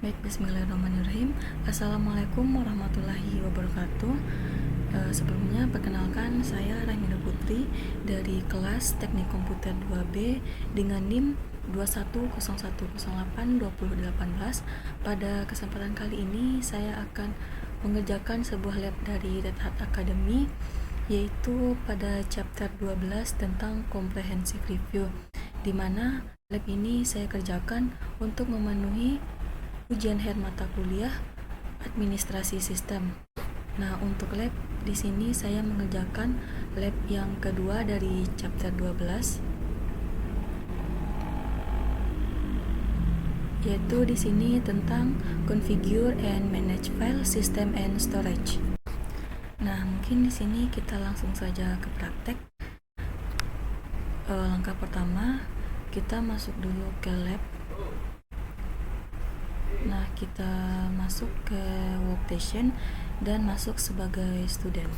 Baik, bismillahirrahmanirrahim. Assalamualaikum warahmatullahi wabarakatuh. Sebelumnya perkenalkan, saya Rahmina Putri dari kelas Teknik Komputer 2B dengan NIM 2101082018. Pada kesempatan kali ini saya akan mengerjakan sebuah lab dari Red Hat Academy, yaitu pada chapter 12 tentang comprehensive review, di mana lab ini saya kerjakan untuk memenuhi ujian akhir mata kuliah administrasi sistem. Nah, untuk lab di sini saya mengerjakan lab yang kedua dari chapter 12, yaitu di sini tentang configure and manage file system and storage. Nah, mungkin di sini kita langsung saja ke praktek. Langkah pertama, kita masuk dulu ke lab. Nah, kita masuk ke workstation dan masuk sebagai student.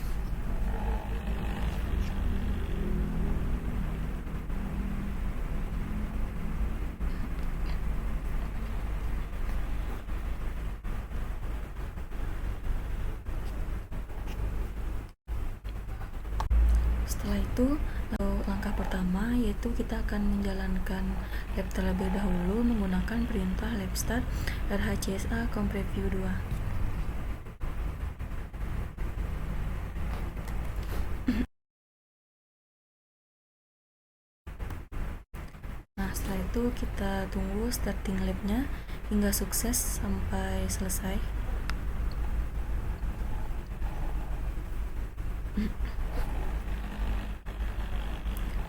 Setelah itu, langkah pertama yaitu kita akan menjalankan lab terlebih dahulu menggunakan perintah lab start rhcsa comp preview 2. Nah, setelah itu kita tunggu starting labnya hingga sukses sampai selesai.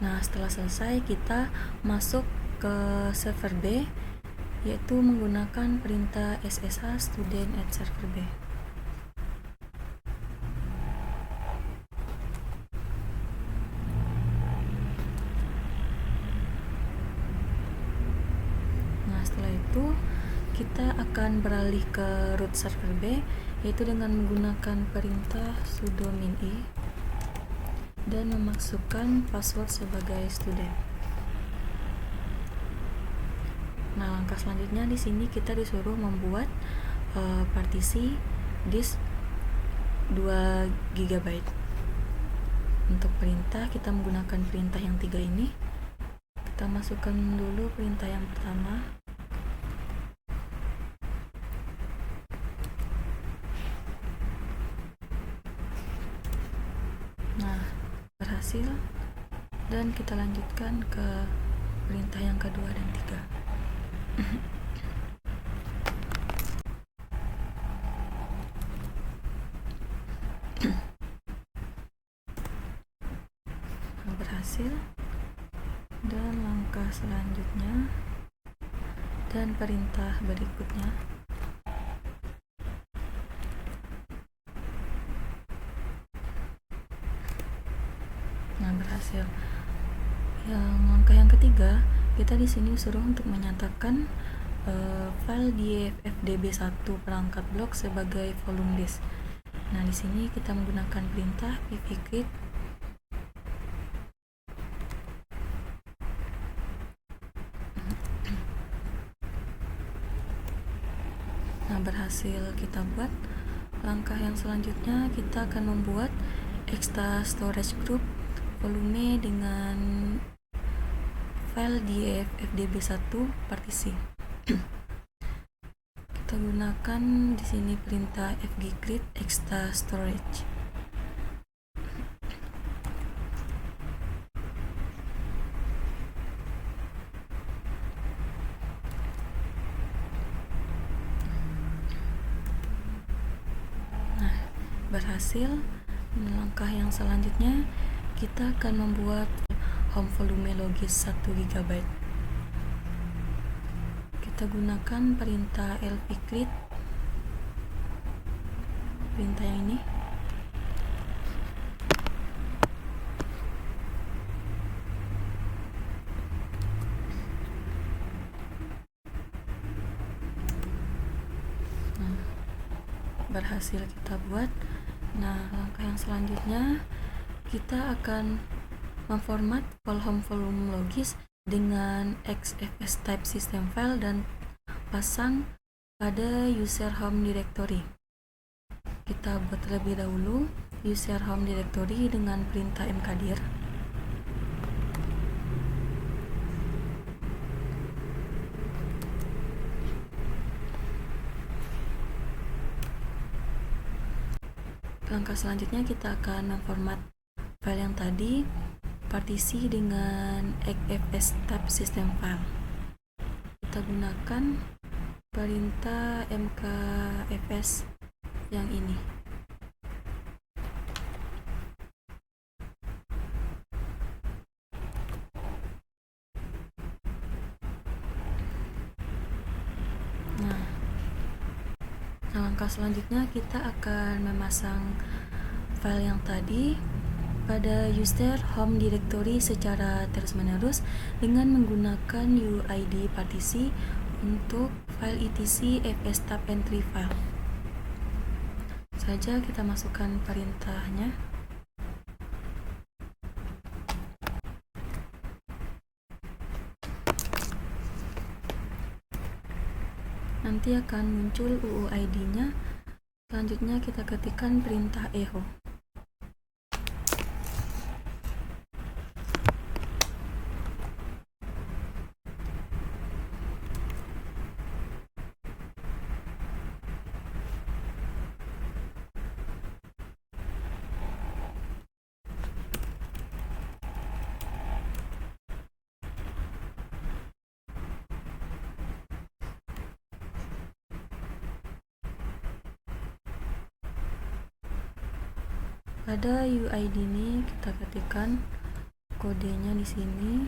Nah, setelah selesai kita masuk ke server B, yaitu menggunakan perintah ssh student at server B. Nah, setelah itu kita akan beralih ke root server B, yaitu dengan menggunakan perintah sudo min I dan memasukkan password sebagai student. Nah, langkah selanjutnya di sini kita disuruh membuat partisi disk 2 GB. Untuk perintah kita menggunakan perintah yang 3 ini. Kita masukkan dulu perintah yang pertama. Nah, berhasil, dan kita lanjutkan ke perintah yang kedua dan 3. Berhasil, dan langkah selanjutnya dan perintah berikutnya. Nah, berhasil. Yang langkah yang ketiga, kita di sini suruh untuk menyatakan file di FDB1 perangkat blok sebagai volume disk. Nah, di sini kita menggunakan perintah pvcreate Nah, berhasil kita buat. Langkah yang selanjutnya kita akan membuat extra storage group volume dengan file di FDB1 partisi. Kita gunakan di sini perintah fgcreate extra storage. Nah, berhasil. Langkah yang selanjutnya kita akan membuat home volume logis 1 GB. Kita gunakan perintah lpcreate, perintah yang ini. Nah, berhasil kita buat. Nah, langkah yang selanjutnya kita akan memformat file home volume logis dengan XFS type system file dan pasang pada user home directory. Kita buat terlebih dahulu user home directory dengan perintah mkdir. Langkah selanjutnya kita akan memformat file yang tadi, partisi dengan fstab system file. Kita gunakan perintah mkfs yang ini. Langkah selanjutnya kita akan memasang file yang tadi pada user home directory secara terus-menerus dengan menggunakan UID partisi untuk file etc fstab entry file. Saja kita masukkan perintahnya. Nanti akan muncul UUID-nya. Selanjutnya kita ketikkan perintah echo. Pada UID ini kita ketikkan kodenya di sini.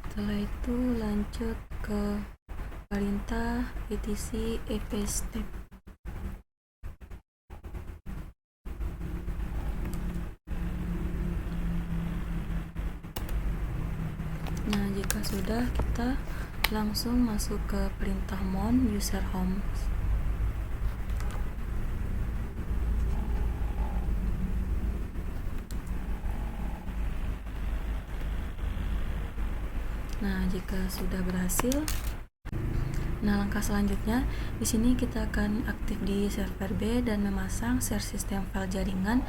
Setelah itu lanjut ke perintah etc fstab. Nah, jika sudah, kita langsung masuk ke perintah mount user home. Nah, jika sudah berhasil, langkah selanjutnya di sini kita akan aktif di server B dan memasang share system file jaringan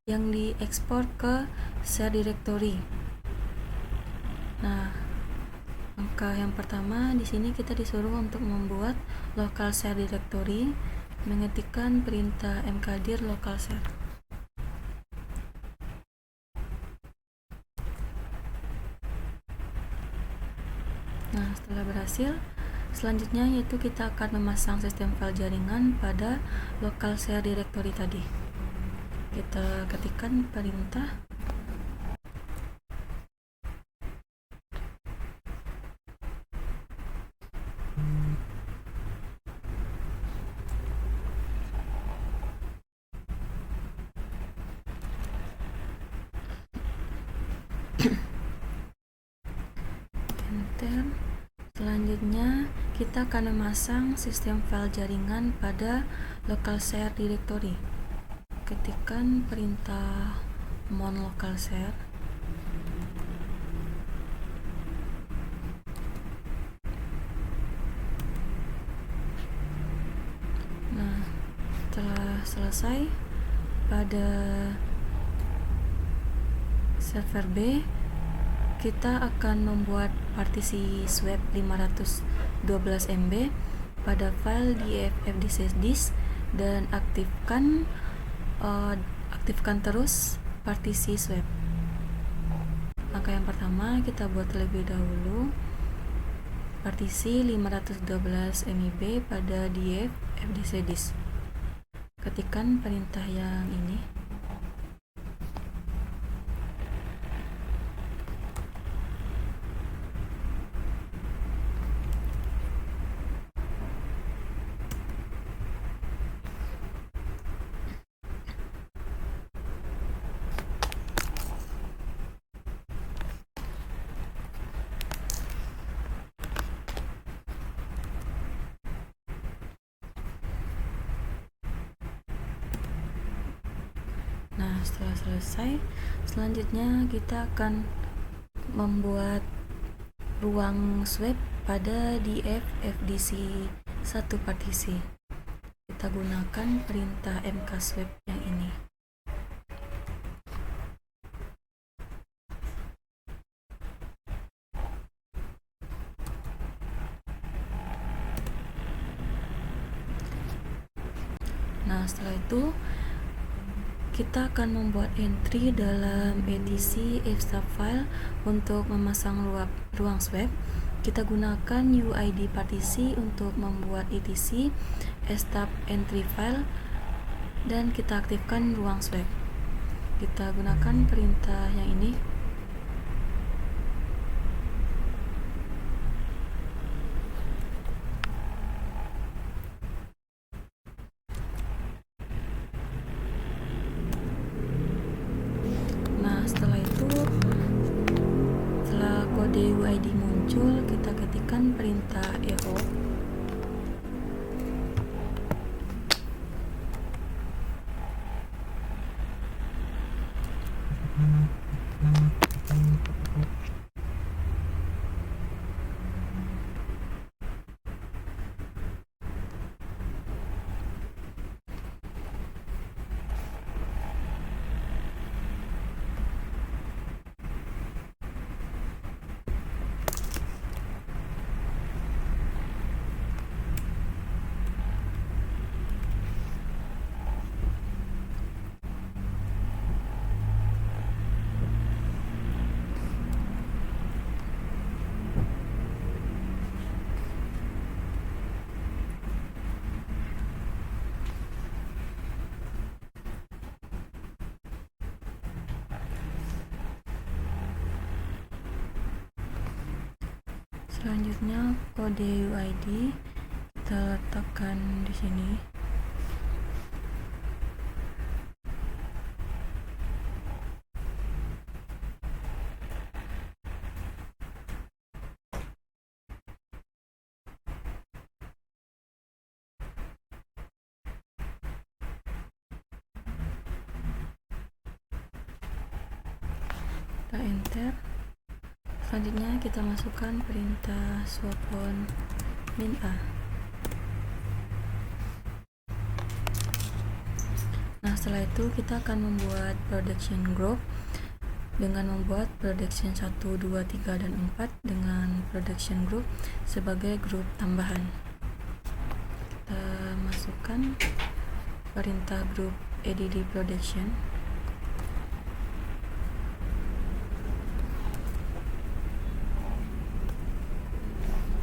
yang diekspor ke share directory. Nah, langkah yang pertama di sini kita disuruh untuk membuat local share directory, mengetikkan perintah mkdir local share. Nah, setelah berhasil, selanjutnya yaitu kita akan memasang sistem file jaringan pada local share directory tadi. Kita ketikkan perintah enter. Selanjutnya kita akan memasang sistem file jaringan pada local share directory. Ketikkan perintah mount local share. Nah, setelah selesai, pada server B kita akan membuat partisi swap 512 MB pada file di fdc disk dan aktifkan terus partisi swap. Langkah yang pertama kita buat terlebih dahulu partisi 512 MB pada div fdc disk. Ketikkan perintah yang ini. Nah, setelah selesai, selanjutnya kita akan membuat ruang swap pada df fdc 1 partisi. Kita gunakan perintah mkswap yang ini. Nah, setelah itu kita akan membuat entry dalam etc fstub file untuk memasang ruang swap. Kita gunakan uid partisi untuk membuat etc fstub entry file dan kita aktifkan ruang swap. Kita gunakan perintah yang ini. Setelah itu, setelah kode UID muncul, kita ketikkan perintah echo. Selanjutnya kode UID kita letakkan di sini. Kita enter. Selanjutnya kita masukkan perintah swap on min a. Nah, setelah itu kita akan membuat production group dengan membuat production 1, 2, 3, dan 4 dengan production group sebagai grup tambahan. Kita masukkan perintah group add production.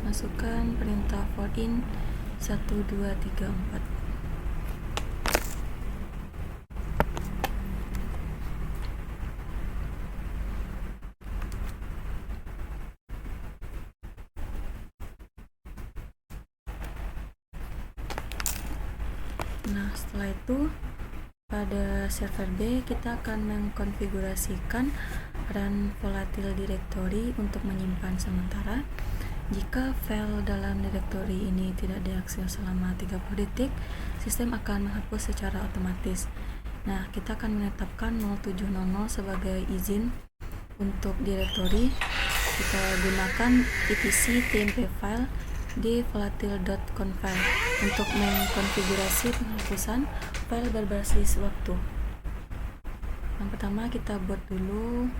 Masukkan perintah for in 1, 2, 3, 4. Nah, setelah itu pada server B kita akan mengkonfigurasikan run volatile directory untuk menyimpan sementara. Jika file dalam direktori ini tidak diakses selama 30 detik, sistem akan menghapus secara otomatis. Nah, kita akan menetapkan 0700 sebagai izin untuk direktori. Kita gunakan etc tmp file di volatile.conf untuk mengkonfigurasi penghapusan file berbasis waktu. Yang pertama kita buat dulu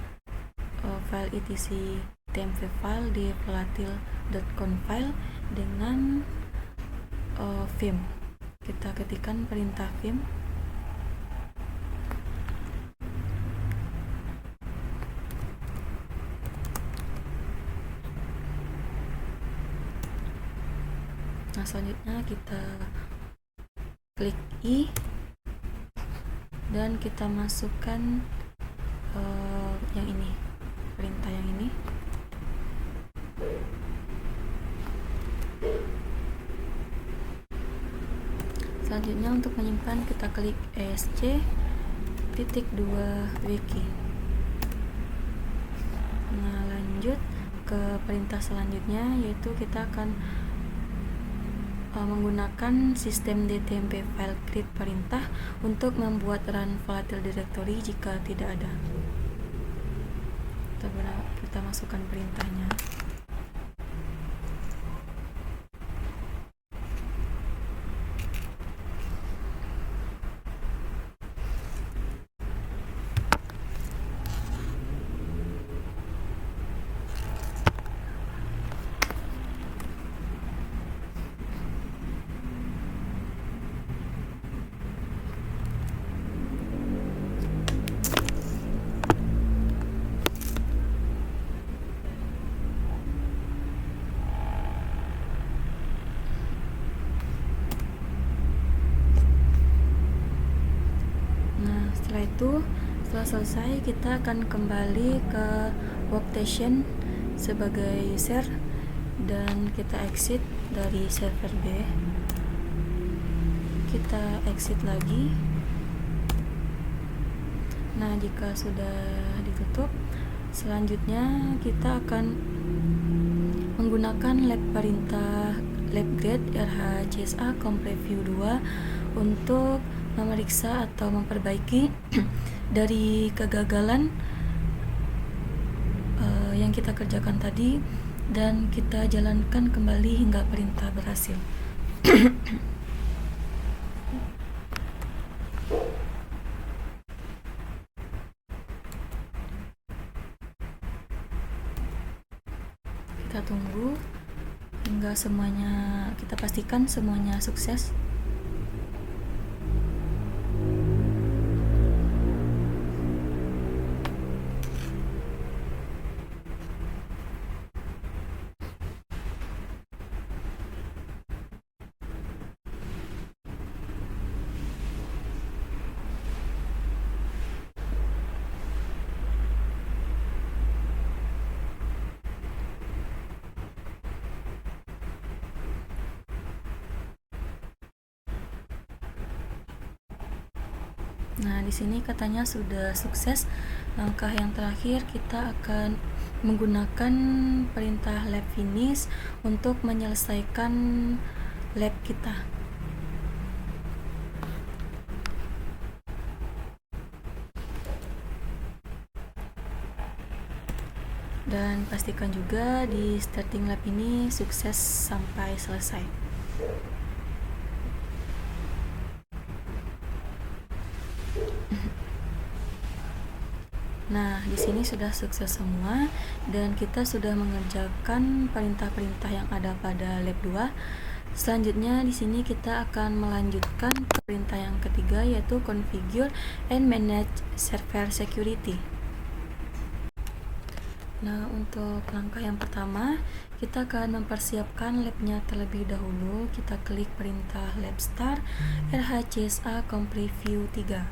file etc tmp file di volatile.conf dengan vim. Kita ketikkan perintah vim. Nah, selanjutnya kita klik I dan kita masukkan yang ini, perintah yang ini. Selanjutnya untuk menyimpan kita klik esc.2 wiki. Nah, lanjut ke perintah selanjutnya, yaitu kita akan menggunakan sistem dtmp file create perintah untuk membuat run volatile directory jika tidak ada. Kita kita masukkan perintahnya. Setelah selesai, kita akan kembali ke workstation sebagai user dan kita exit dari server B. Kita exit lagi. Nah, jika sudah ditutup, selanjutnya kita akan menggunakan lab perintah labgrade RHCSA CompreView 2 untuk memeriksa atau memperbaiki dari kegagalan yang kita kerjakan tadi, dan kita jalankan kembali hingga perintah berhasil. Kita tunggu hingga kita pastikan semuanya sukses. Nah, di sini katanya sudah sukses. Langkah yang terakhir, kita akan menggunakan perintah lab finish untuk menyelesaikan lab kita. Dan pastikan juga di starting lab ini sukses sampai selesai. Nah, di sini sudah sukses semua dan kita sudah mengerjakan perintah-perintah yang ada pada lab 2. Selanjutnya di sini kita akan melanjutkan ke perintah yang ketiga, yaitu configure and manage server security. Nah, untuk langkah yang pertama, kita akan mempersiapkan labnya terlebih dahulu. Kita klik perintah lab start RHCSA CompreView 3.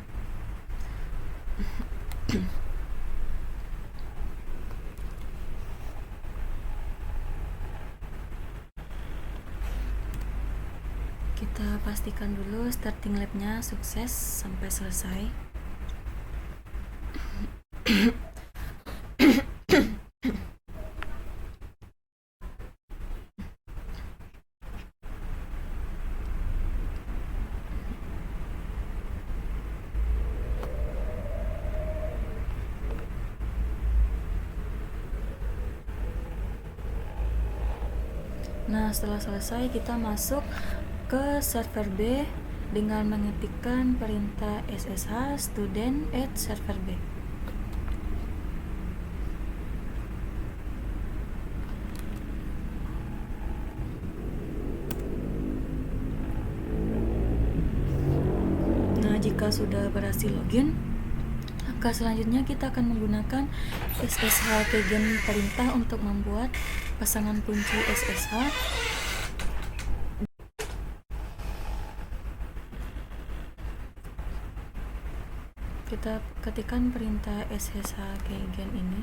Kita pastikan dulu starting labnya sukses sampai selesai. Nah, setelah selesai, kita masuk ke server B dengan mengetikkan perintah SSH student at server B. Nah, jika sudah berhasil login, langkah selanjutnya kita akan menggunakan SSH keygen perintah untuk membuat pasangan kunci SSH. Kita ketikkan perintah SSH keygen ini.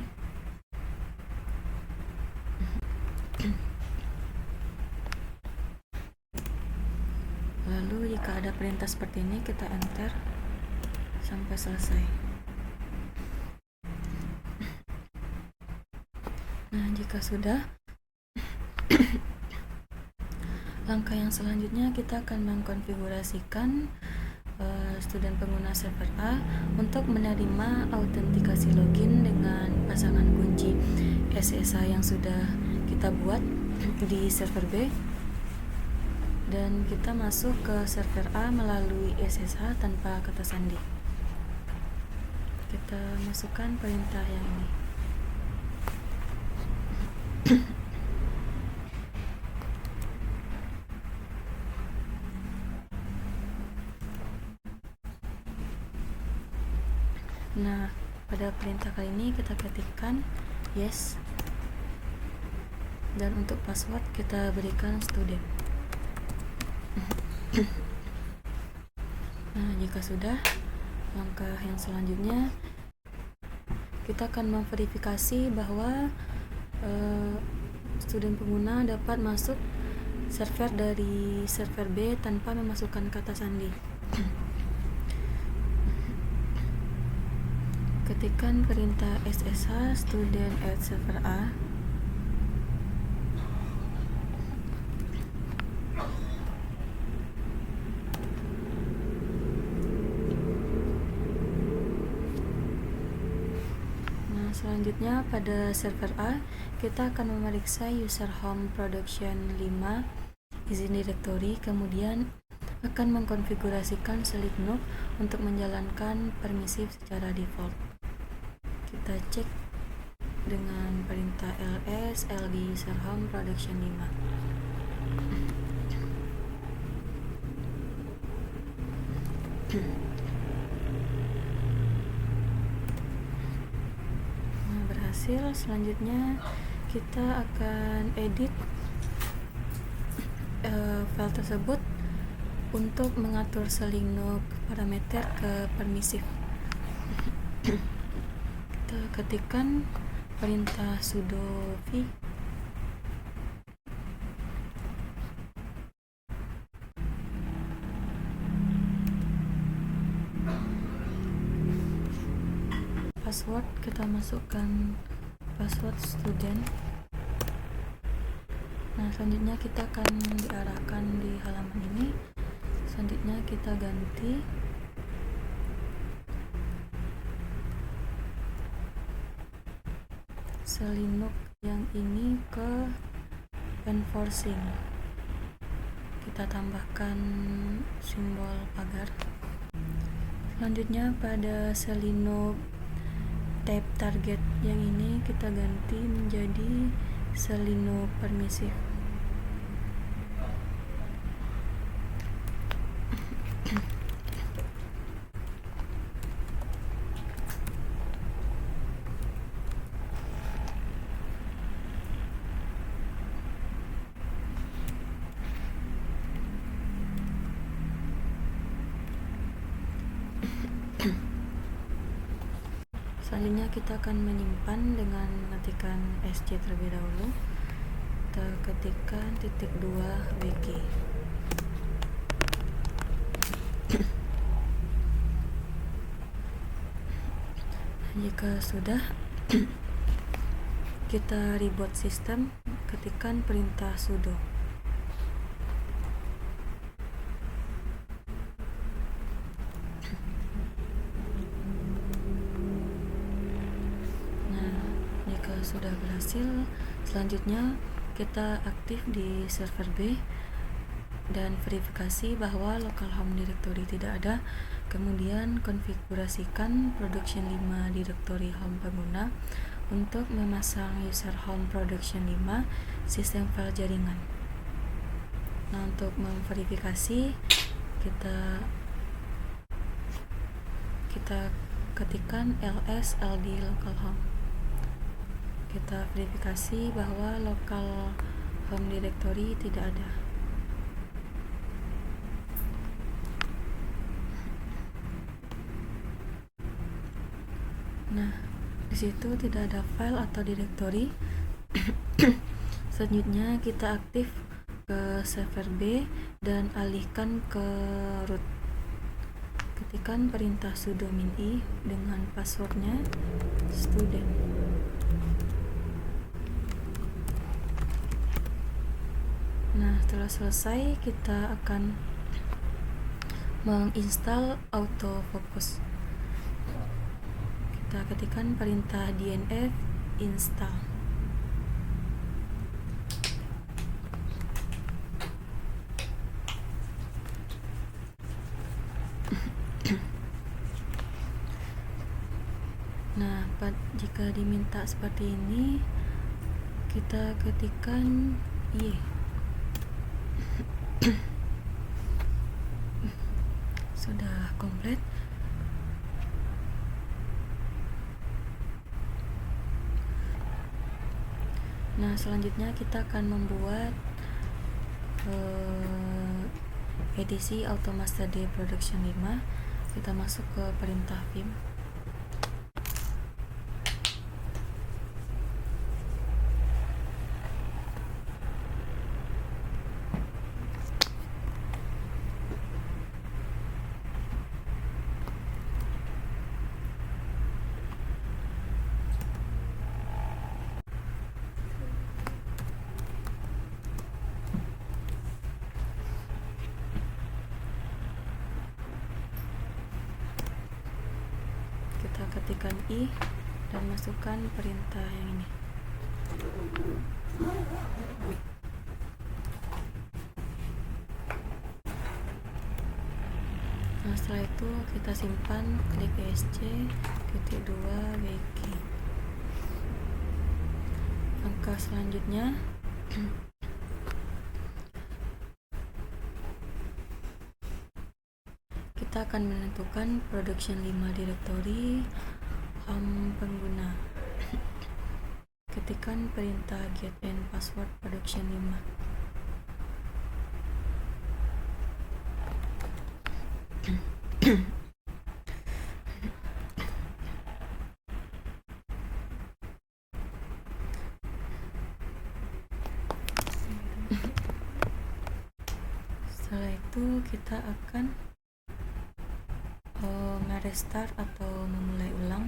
Lalu jika ada perintah seperti ini, kita enter sampai selesai. Nah, jika sudah, langkah yang selanjutnya kita akan mengkonfigurasikan student pengguna server A untuk menerima autentikasi login dengan pasangan kunci SSH yang sudah kita buat di server B, dan kita masuk ke server A melalui SSH tanpa kata sandi. Kita masukkan perintah yang ini. Nah, pada perintah kali ini kita ketikkan yes, dan untuk password kita berikan student. Nah, jika sudah, langkah yang selanjutnya kita akan memverifikasi bahwa student pengguna dapat masuk server dari server B tanpa memasukkan kata sandi. Ketikkan perintah SSH student at server A. Selanjutnya pada server A kita akan memeriksa user home production 5 izin directory, kemudian akan mengkonfigurasikan Linux untuk menjalankan permisif secara default. Kita cek dengan perintah ls lg user home production 5. Selanjutnya kita akan edit file tersebut untuk mengatur Linux parameter ke permisif. Kita ketikkan perintah sudo v password, kita masukkan password student. Nah, selanjutnya kita akan diarahkan di halaman ini. Selanjutnya kita ganti Linux yang ini ke enforcing. Kita tambahkan simbol pagar. Selanjutnya pada Linux tab target yang ini kita ganti menjadi Linux permisif. Selanjutnya kita akan menyimpan dengan mengetikkan sc terlebih dahulu. Kita ketikkan .2 wg. Jika sudah, kita reboot sistem, ketikkan perintah sudo. Sudah berhasil. Selanjutnya kita aktif di server B dan verifikasi bahwa local home directory tidak ada. Kemudian konfigurasikan production 5 directory home pengguna untuk memasang user home production 5 sistem file jaringan. Nah, untuk memverifikasi kita ketikkan ls lg localhost. Kita verifikasi bahwa local home directory tidak ada. Nah, di situ tidak ada file atau directory. Selanjutnya kita aktif ke server B dan alihkan ke root. Ketikkan perintah sudo min I dengan passwordnya student. Nah, setelah selesai kita akan menginstal autofocus. Kita ketikkan perintah dnf install. Nah, jika diminta seperti ini, kita ketikkan Y. Sudah komplit. Nah, selanjutnya kita akan membuat edisi AutoMaster D Production 5. Kita masuk ke perintah Vim. Kita ketikkan I dan masukkan perintah yang ini. Nah, setelah itu kita simpan, klik ESC.2 WG. Langkah selanjutnya kita akan menentukan production 5 directory home pengguna. Ketikkan perintah get and password production 5. Setelah itu kita akan restart atau memulai ulang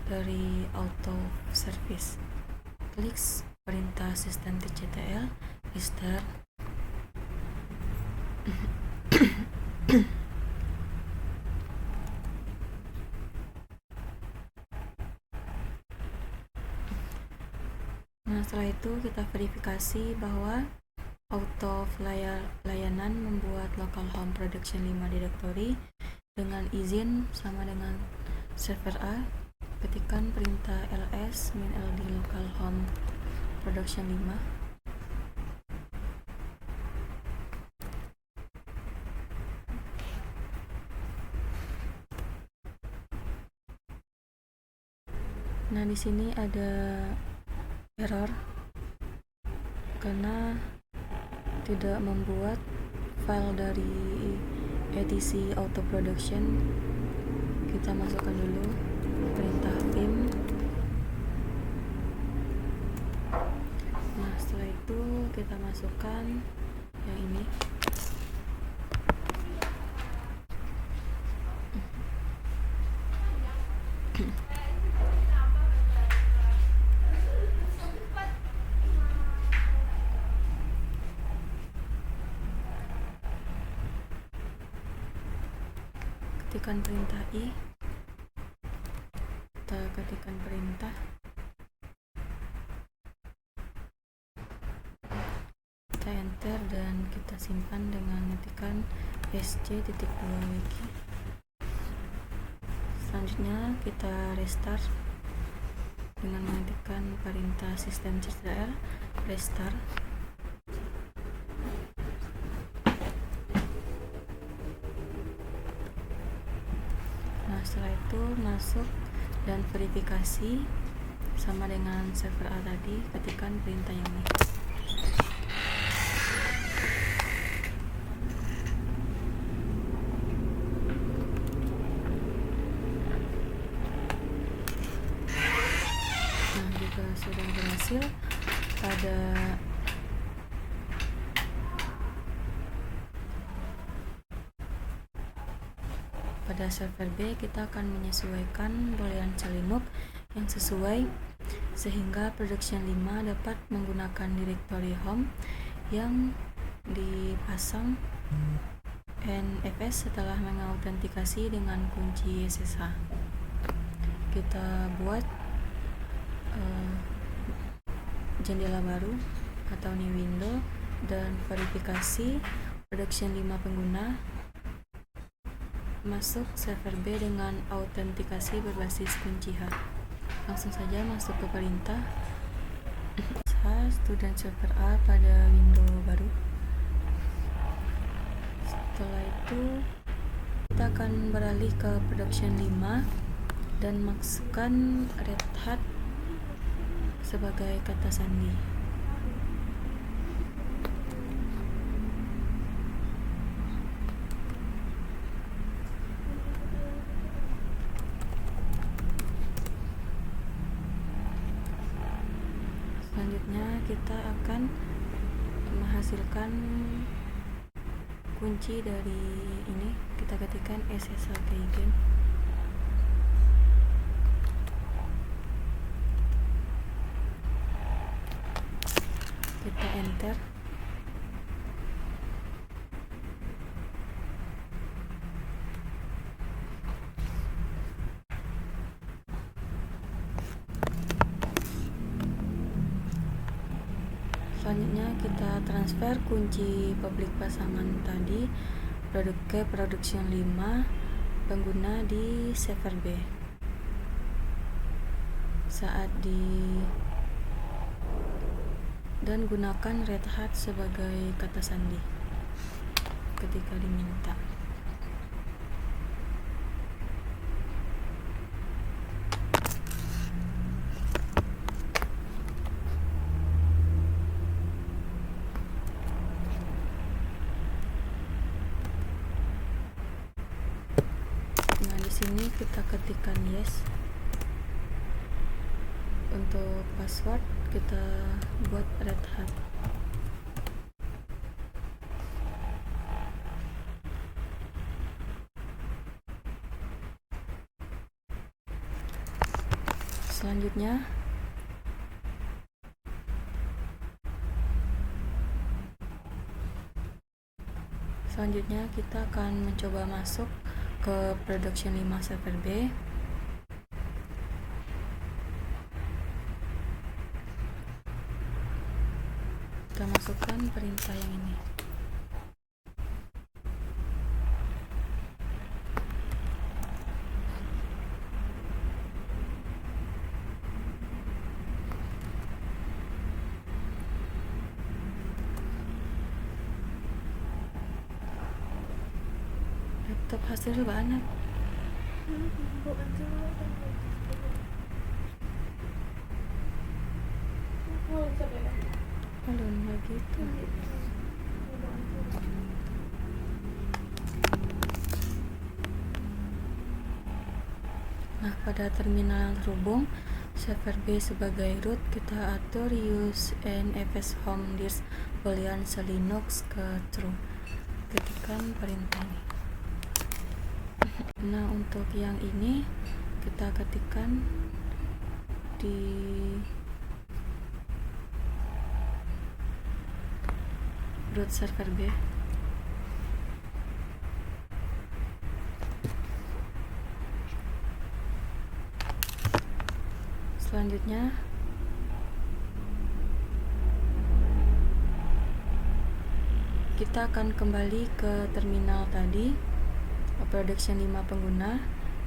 dari auto service. Klik perintah sistem tctl restart. Nah, setelah itu kita verifikasi bahwa auto layanan membuat localhost production 5 directory dengan izin sama dengan server A. Ketikkan perintah ls -ld localhost production 5. Nah, di sini ada error karena tidak membuat file dari etc auto production. Kita masukkan dulu perintah vim. Nah, setelah itu kita masukkan yang ini. Ketikkan perintah I, kita ketikkan perintah, kita enter dan kita simpan dengan ketikkan sc.2 wg. Selanjutnya kita restart dengan mengetikkan perintah sistem tctl restart. Nah, setelah itu masuk dan verifikasi sama dengan server A tadi, ketikkan perintah yang ini. Nah, jika sudah berhasil, pada server B kita akan menyesuaikan toleransi Linux yang sesuai sehingga production 5 dapat menggunakan directory home yang dipasang NFS setelah mengautentikasi dengan kunci SSH. Kita buat jendela baru atau new window dan verifikasi production 5 pengguna, masuk server B dengan autentikasi berbasis kunci H. Langsung saja masuk ke perintah student server A pada window baru. Setelah itu kita akan beralih ke production 5 dan masukkan Red Hat sebagai kata sandi. Selanjutnya kita akan menghasilkan kunci dari ini. Kita ketikkan SSH keygen. Kita enter. Selanjutnya kita transfer kunci publik pasangan tadi ke production 5 pengguna di server B. Dan gunakan Red Hat sebagai kata sandi ketika diminta. Nah, di sini kita ketikkan yes. Untuk password kita buat Red Hat. Selanjutnya kita akan mencoba masuk ke production 5 server B. Kita masukkan perintah yang ini. Laptop hasil banget. Belum lagi itu. Nah, pada terminal terhubung server B sebagai root, kita atur use NFS home disk boolean Linux ke true. Ketikkan perintah ini. Nah, untuk yang ini kita ketikkan di root server B. Selanjutnya kita akan kembali ke terminal tadi, production 5 pengguna,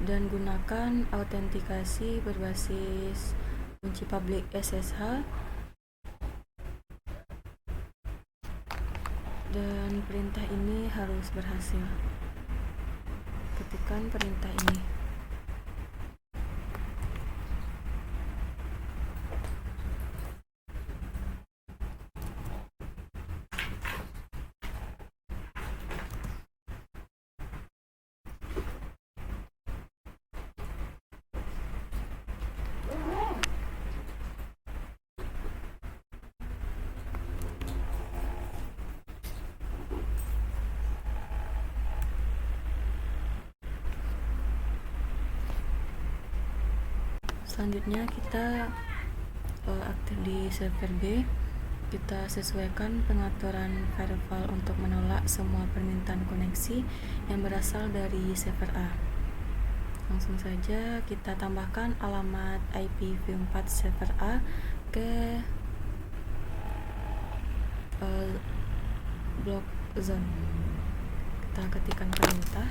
dan gunakan autentikasi berbasis kunci public SSH, dan perintah ini harus berhasil. Ketikkan perintah ini. Selanjutnya kita aktif di server B kita sesuaikan pengaturan firewall untuk menolak semua permintaan koneksi yang berasal dari server A. Langsung saja kita tambahkan alamat IPv4 server A ke block zone. Kita ketikkan perintah.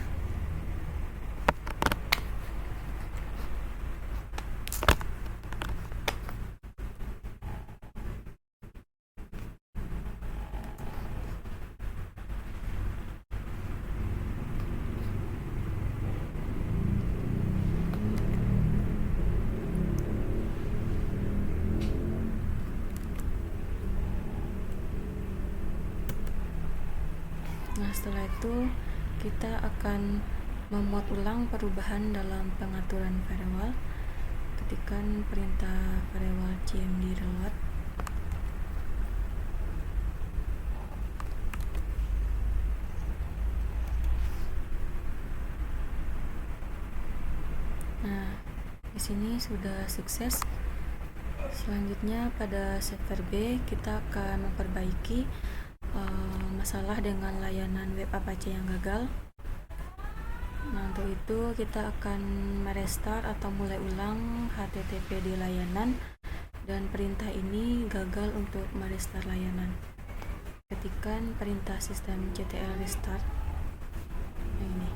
Nah, setelah itu kita akan memuat ulang perubahan dalam pengaturan firewall. Ketikkan perintah firewall cmd reload. Nah, di sini sudah sukses. Selanjutnya pada server B kita akan memperbaiki masalah dengan layanan web Apache yang gagal. Nah, untuk itu kita akan merestart atau mulai ulang HTTP di layanan, dan perintah ini gagal untuk merestart layanan. Ketikkan perintah systemctl restart. Nah, ini.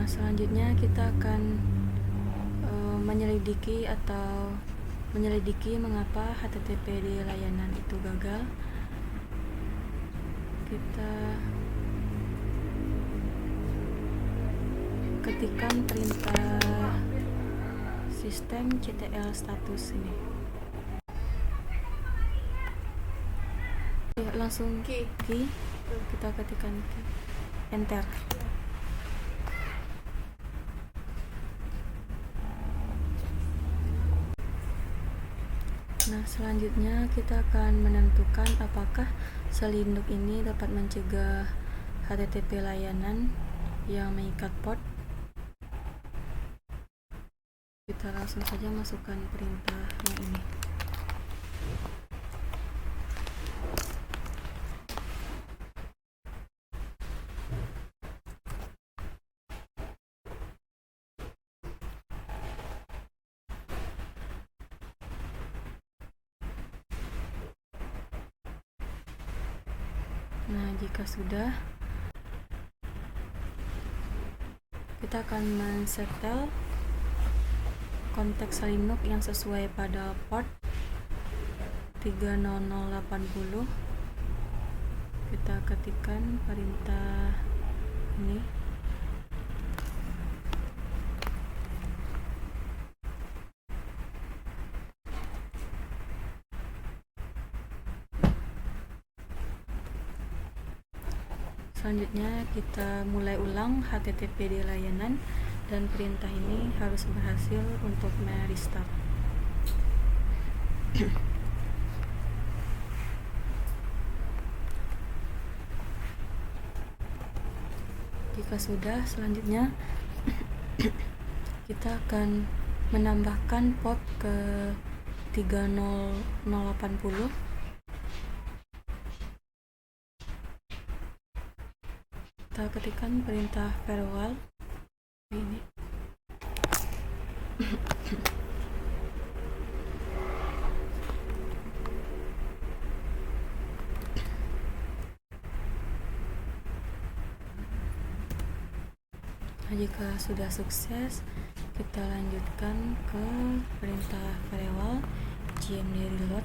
Selanjutnya kita akan menyelidiki mengapa HTTP di layanan itu gagal. Kita ketikkan perintah systemctl status ini. Langsung key. Kita ketikkan key. Enter. Nah, selanjutnya kita akan menentukan apakah selinduk ini dapat mencegah HTTP layanan yang mengikat port. Kita langsung saja masukkan perintah yang ini. Nah, jika sudah, kita akan men-setel konteks Linux yang sesuai pada port 30080. Kita ketikkan perintah ini. Selanjutnya kita mulai ulang HTTP di layanan, dan perintah ini harus berhasil untuk merestart. Jika sudah, selanjutnya kita akan menambahkan port ke 30080. Kita ketikkan perintah firewall ini. Nah, jika sudah sukses, kita lanjutkan ke perintah firewall cmd reload.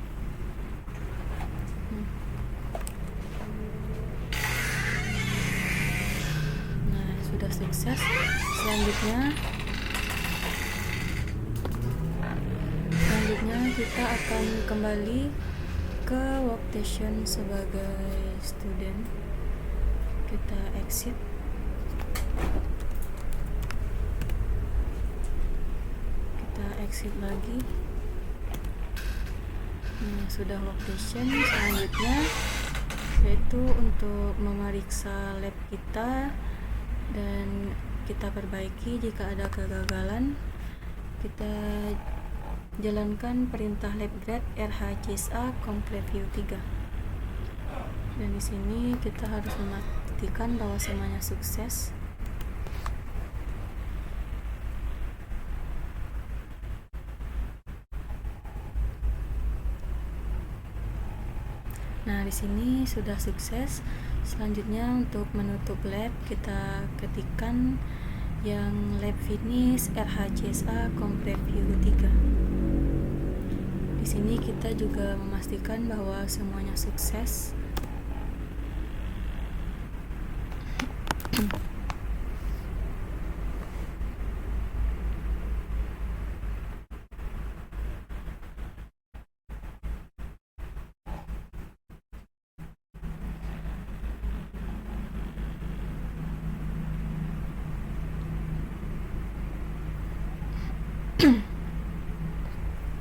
Sudah sukses. Selanjutnya kita akan kembali ke workstation sebagai student. Kita exit. Kita exit lagi. Nah, sudah workstation. Selanjutnya yaitu untuk memeriksa lab kita dan kita perbaiki jika ada kegagalan. Kita jalankan perintah lab grade RHCSA Complete View 3. Dan di sini kita harus memastikan bahwa semuanya sukses. Nah, di sini sudah sukses. Selanjutnya untuk menutup lab kita ketikkan yang lab finish RHCSA Complete View 3. Di sini kita juga memastikan bahwa semuanya sukses.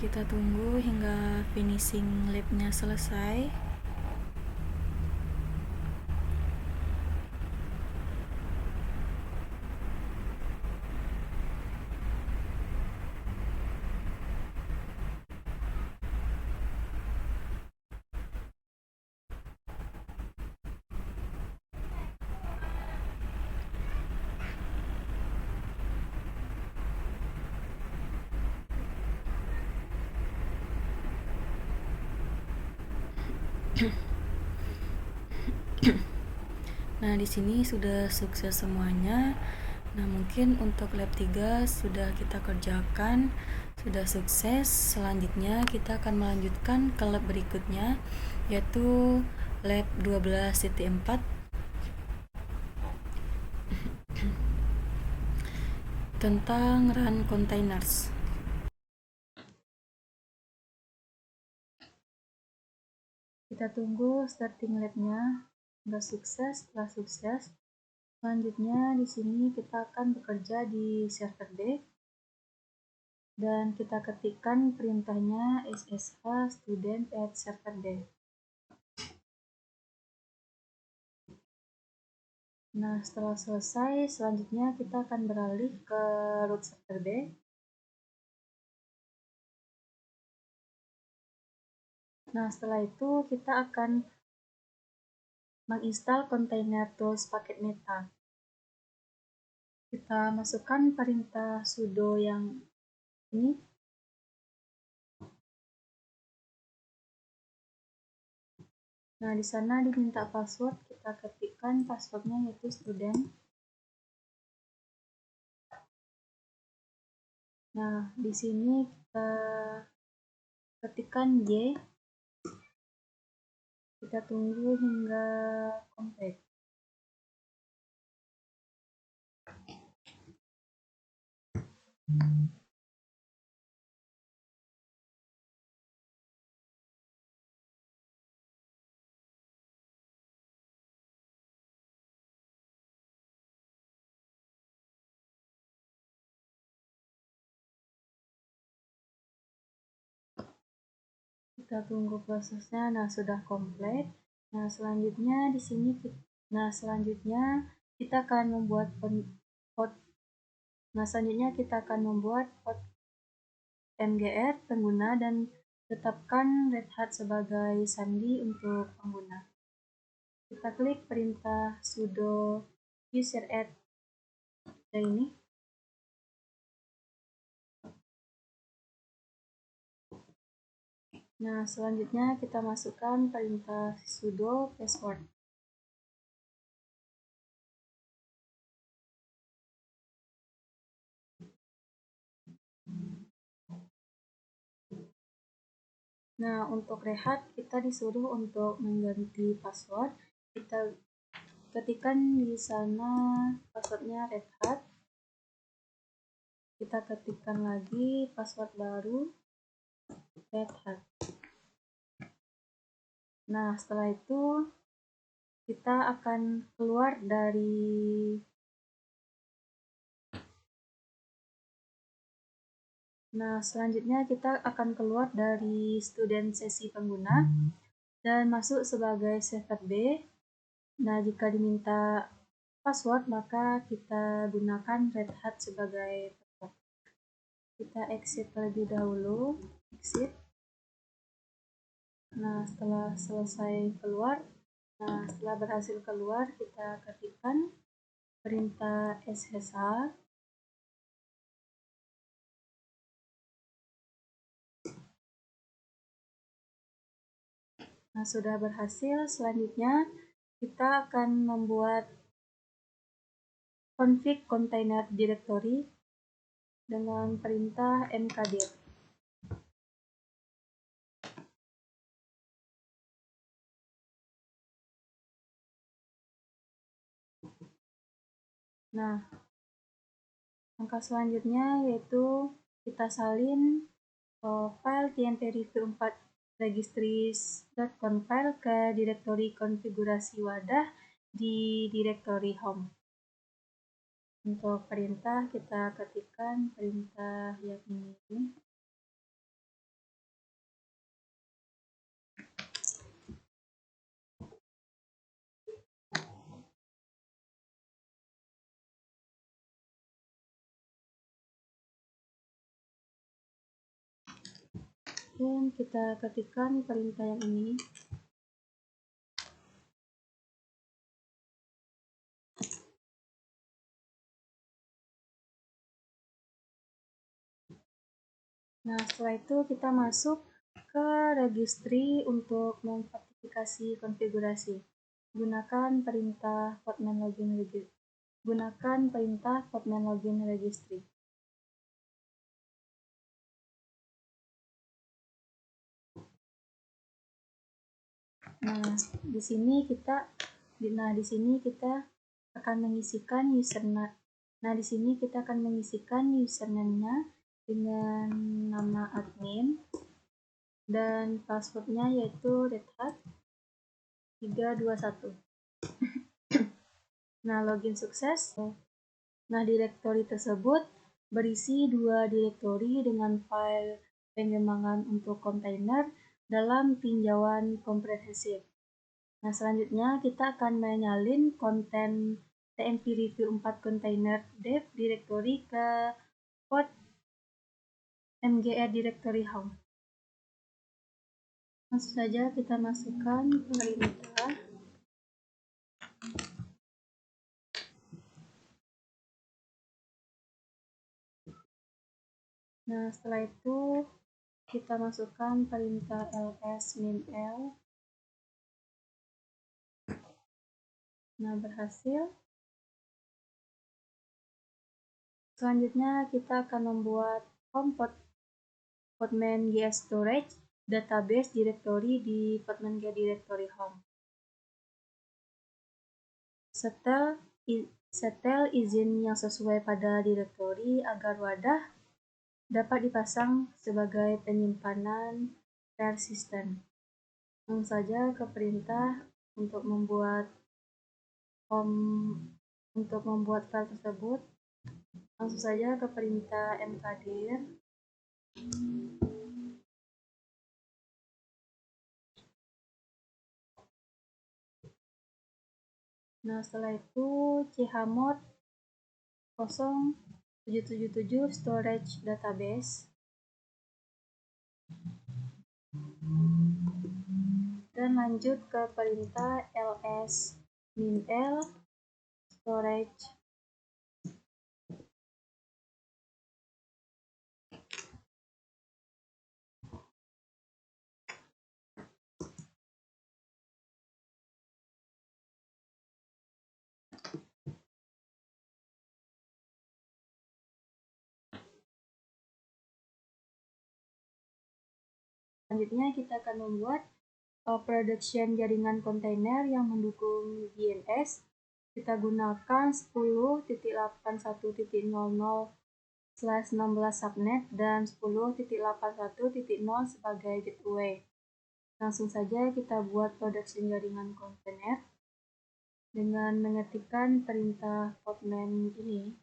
Kita tunggu hingga finishing labnya selesai. Nah, di sini sudah sukses semuanya. Nah, mungkin untuk lab 3 sudah kita kerjakan, sudah sukses. Selanjutnya kita akan melanjutkan ke lab berikutnya, yaitu lab 12.4 tentang run containers. Kita tunggu starting labnya. Sudah sukses. Setelah sukses, selanjutnya di sini kita akan bekerja di server D dan kita ketikkan perintahnya ssh student at server D. Nah, setelah selesai, selanjutnya kita akan beralih ke root server D. Nah, setelah itu kita akan menginstal container tools paket meta. Kita masukkan perintah sudo yang ini. Nah, di sana diminta password, kita ketikkan passwordnya yaitu student. Nah, di sini kita ketikkan Y. Kita tunggu hingga komplit. Kita tunggu prosesnya. Nah, sudah komplit. Nah, selanjutnya di sini kita akan membuat port. Nah, selanjutnya kita akan membuat port MGR pengguna dan tetapkan Red Hat sebagai sandi untuk pengguna. Kita klik perintah sudo user add ini. Nah, selanjutnya kita masukkan perintah sudo password. Nah, untuk Rehat kita disuruh untuk mengganti password. Kita ketikkan di sana passwordnya Red Hat. Kita ketikkan lagi password baru Red Hat. Nah, setelah itu kita akan keluar dari selanjutnya kita akan keluar dari student sesi pengguna. dan masuk sebagai server B. Nah, jika diminta password, maka kita gunakan Red Hat sebagai password. Kita exit terlebih dahulu, exit. Nah, setelah selesai keluar, setelah berhasil keluar, kita ketikkan perintah SSH. Nah, sudah berhasil. Selanjutnya, kita akan membuat config container directory dengan perintah mkdir. Nah, langkah selanjutnya yaitu kita salin file tmpreview4 registries.conf ke direktori konfigurasi wadah di direktori home. Untuk perintah kita ketikkan perintah yang ini. Dan kita ketikkan perintah yang ini. Nah, setelah itu kita masuk ke registry untuk memverifikasi konfigurasi. Gunakan perintah podman login registry. Nah, di sini kita akan mengisikan username-nya dengan nama admin dan passwordnya yaitu redhat 321. Nah, login sukses. Nah, direktori tersebut berisi 2 direktori dengan file pengembangan untuk kontainer dalam tinjauan komprehensif. Nah, selanjutnya kita akan menyalin konten tmpreview4 container dev directory ke port mgr directory home. Langsung saja kita masukkan perintah. Nah, setelah itu kita masukkan perintah ls-min-l. Nah, berhasil. Selanjutnya kita akan membuat home podman gs storage database directory di podman gs directory home. Setel izin yang sesuai pada direktori agar wadah dapat dipasang sebagai penyimpanan persisten. Langsung saja ke perintah untuk membuat file tersebut. Langsung saja ke perintah mkdir. Nah, setelah itu chmod 0777 storage database. Dan lanjut ke perintah ls-min-l storage. Selanjutnya kita akan membuat production jaringan kontainer yang mendukung DNS. Kita gunakan 10.81.00/16 subnet dan 10.81.0 sebagai gateway. Langsung saja kita buat production jaringan kontainer dengan mengetikkan perintah podman ini.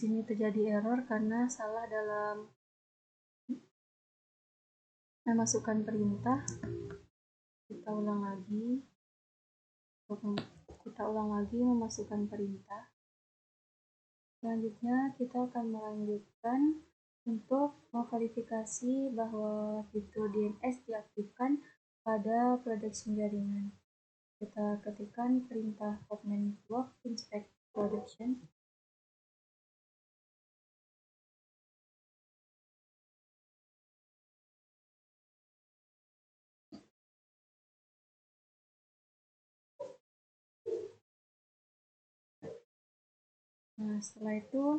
sini terjadi error karena salah dalam memasukkan perintah. Kita ulang lagi memasukkan perintah. Selanjutnya kita akan melanjutkan untuk memverifikasi bahwa fitur DNS diaktifkan pada production jaringan. Kita ketikkan perintah hotman block inspect production. Nah, setelah itu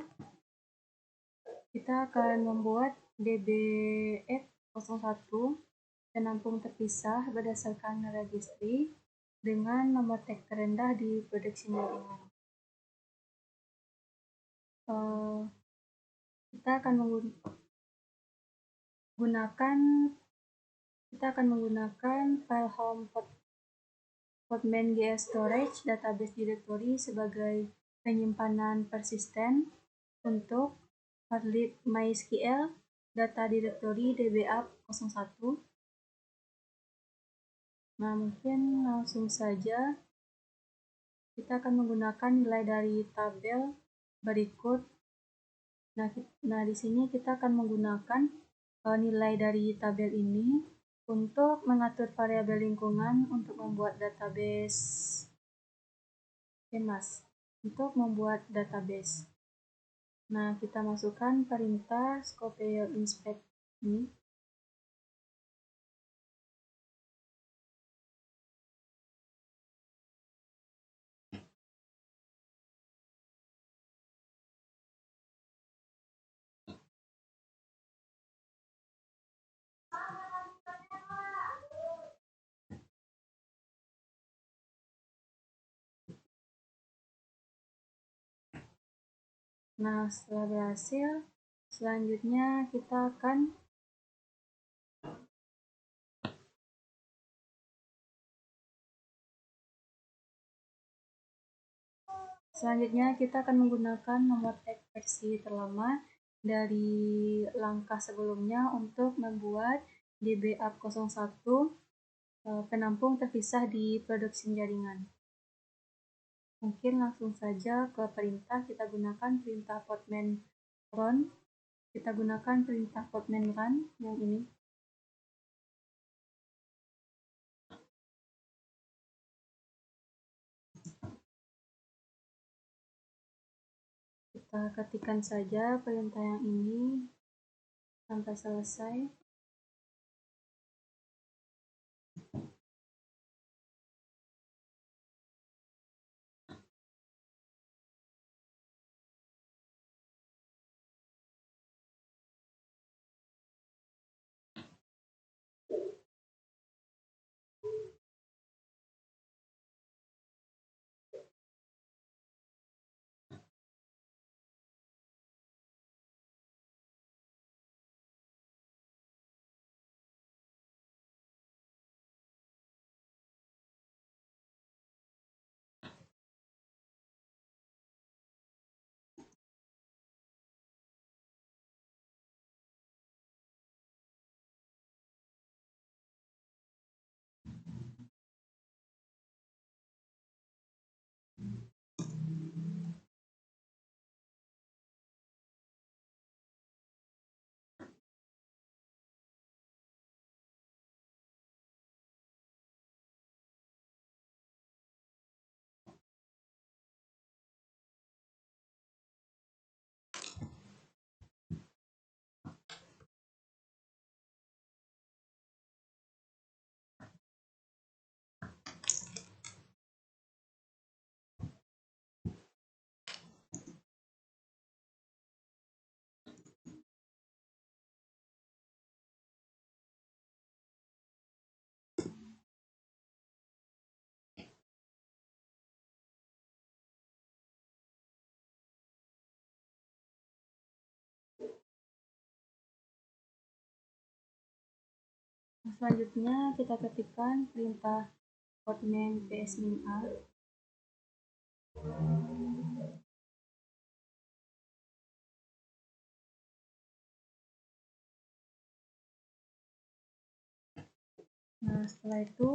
kita akan membuat dbf01 penampung terpisah berdasarkan registry dengan nomor tag terendah di production jaringan. Kita akan menggunakan file home hotman gs storage database directory sebagai penyimpanan persisten untuk Parlib MySQL data directory dbapp01. Nah, mungkin langsung saja kita akan menggunakan nilai dari tabel berikut. Nah, di sini kita akan menggunakan nilai dari tabel ini untuk mengatur variabel lingkungan untuk membuat database untuk membuat database. Nah, kita masukkan perintah scope inspect ini. Nah, setelah berhasil, selanjutnya kita akan menggunakan nomor tag versi terlama dari langkah sebelumnya untuk membuat dbapp01 penampung terpisah di production jaringan. Mungkin langsung saja ke perintah. Kita gunakan perintah hotman run. Kita gunakan perintah hotman run yang ini. Kita ketikkan saja perintah yang ini sampai selesai. Selanjutnya kita ketikkan perintah hotman ps-a. Nah, setelah itu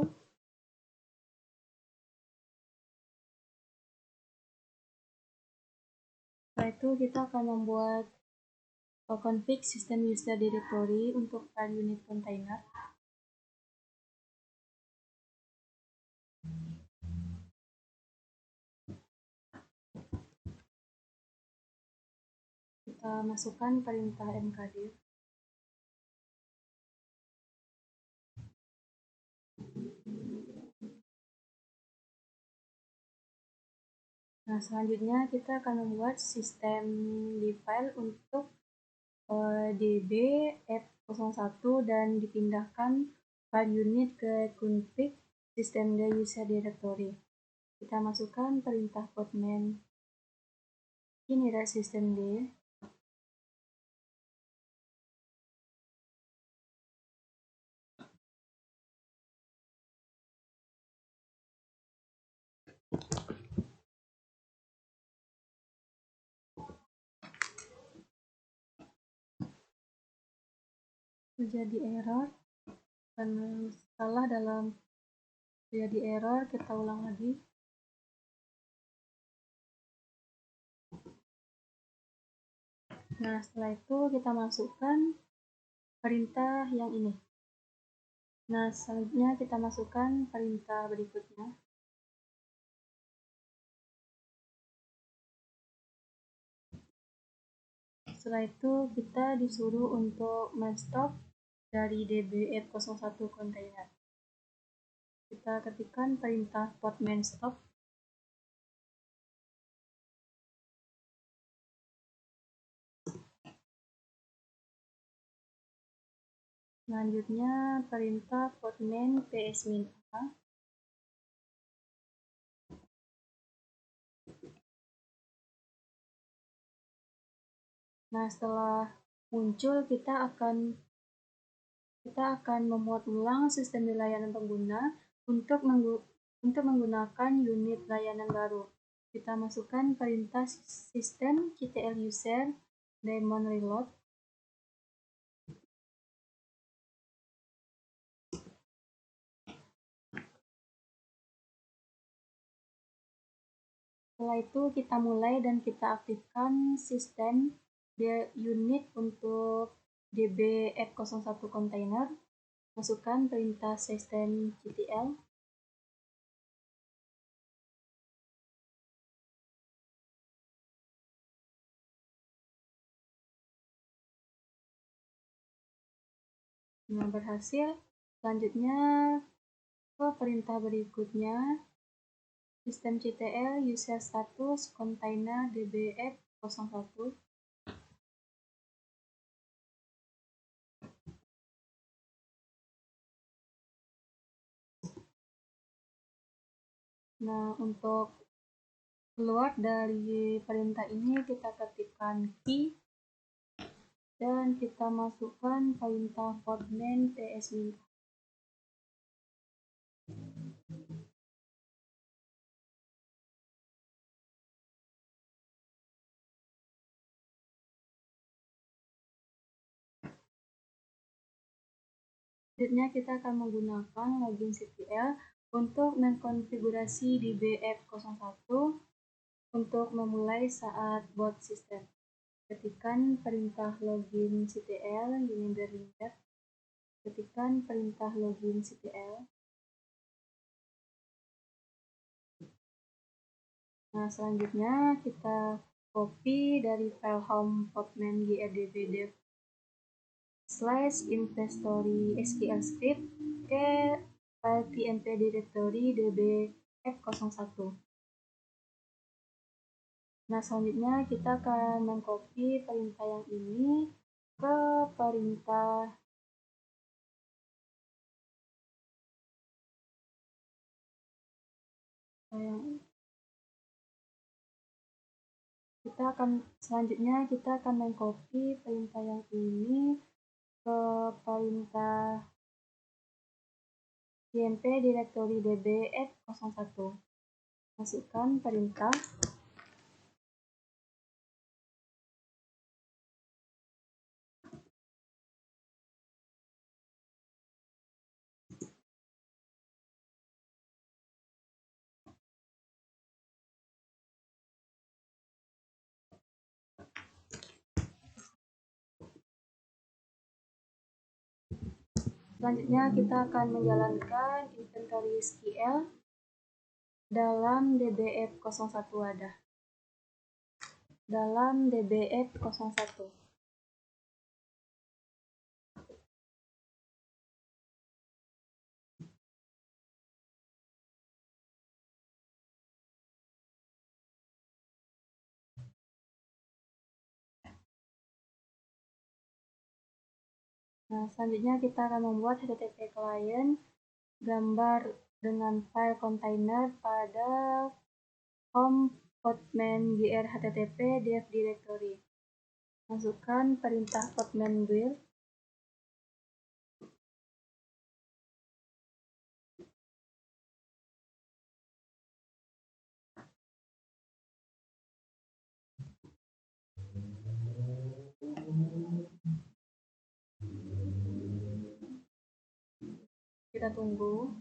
kita akan membuat config system user directory untuk file unit container. Kita masukkan perintah mkdir. Nah, selanjutnya kita akan membuat sistem di file untuk db f01 dan dipindahkan file unit ke config system user directory. Kita masukkan perintah podman init systemd. Terjadi error karena salah dalam terjadi error, kita ulang lagi. Nah, setelah itu kita masukkan perintah yang ini. Nah, selanjutnya kita masukkan perintah berikutnya. Setelah itu kita disuruh untuk men-stop dari dbf01 container. Kita ketikkan perintah podman stop. Selanjutnya perintah podman ps-a. Nah, setelah muncul kita akan memuat ulang sistem layanan pengguna untuk menggunakan unit layanan baru. Kita masukkan perintah sistem ctl user daemon reload. Setelah itu kita mulai dan kita aktifkan sistem unit untuk dbf01 container. Masukkan perintah system ctl. Nah, berhasil. Selanjutnya ke perintah berikutnya, sistem ctl user status container dbf01. Nah, untuk keluar dari perintah ini kita ketikkan key dan kita masukkan perintah podman ps-min. Selanjutnya kita akan menggunakan loginctl untuk mengkonfigurasi dbf01 untuk memulai saat boot system. Ketikkan perintah loginctl uninder. Ketikkan perintah loginctl. Nah, selanjutnya kita copy dari file home podman grdb dev/inventory SQL script ke file tmp directory dbf01. Nah, selanjutnya kita akan mengcopy perintah yang ini ke perintah selanjutnya kita akan mengcopy perintah yang ini ke perintah tmp directory dbf01. Masukkan perintah. Selanjutnya kita akan menjalankan inventory SQL dalam DBF01 wadah. Dalam DBF01. Nah, selanjutnya kita akan membuat HTTP client gambar dengan file container pada home.podman gr http dev directory. Masukkan perintah podman build. Kita tunggu.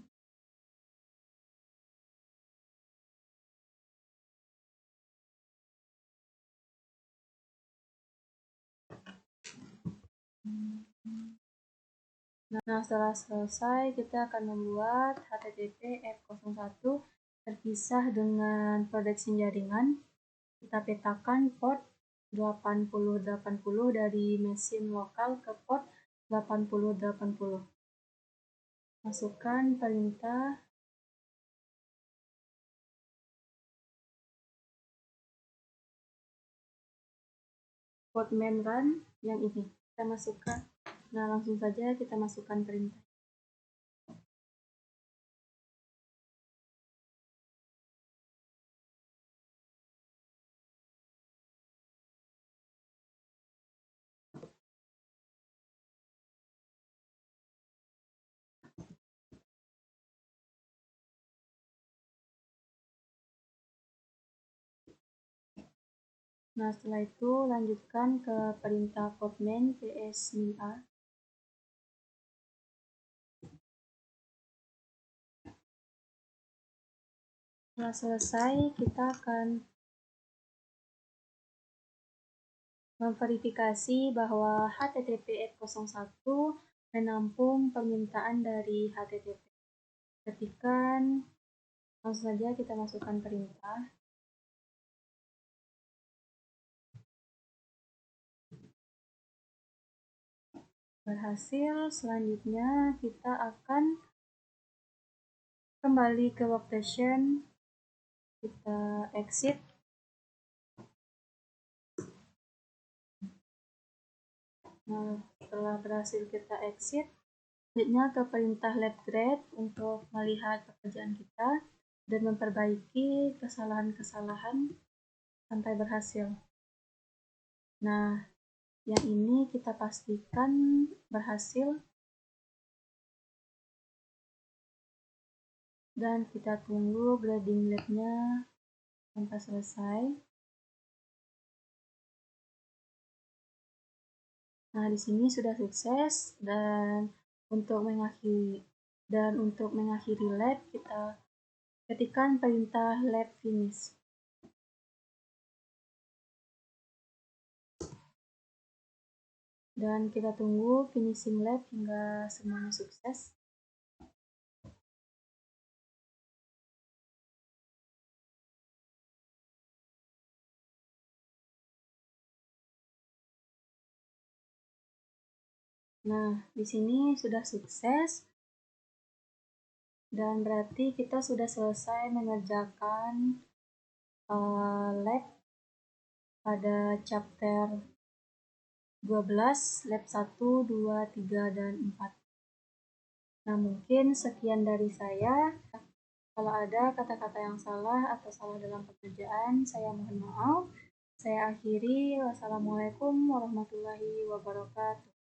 Nah, setelah selesai, kita akan membuat HTTP F01 terpisah dengan protection jaringan. Kita petakan port 8080 dari mesin lokal ke port 8080. Masukkan perintah podman run yang ini. Kita masukkan. Nah, langsung saja kita masukkan perintah. Nah, setelah itu lanjutkan ke perintah podman ps-a. Setelah selesai, kita akan memverifikasi bahwa HTTP F01 menampung permintaan dari HTTP. Ketikkan, langsung saja kita masukkan perintah. Berhasil, selanjutnya kita akan kembali ke workstation. Kita exit. Nah, setelah berhasil kita exit, selanjutnya ke perintah labgrade untuk melihat pekerjaan kita dan memperbaiki kesalahan-kesalahan sampai berhasil. Nah, yang ini kita pastikan berhasil dan kita tunggu grading labnya sampai selesai. Nah, di sini sudah sukses dan untuk mengakhiri lab kita ketikkan perintah lab finish. Dan kita tunggu finishing lab hingga semuanya sukses. Nah, di sini sudah sukses dan berarti kita sudah selesai mengerjakan lab pada chapter 12, lab 1, 2, 3, dan 4. Nah, mungkin sekian dari saya. Kalau ada kata-kata yang salah atau salah dalam pekerjaan, saya mohon maaf. Saya akhiri. Wassalamualaikum warahmatullahi wabarakatuh.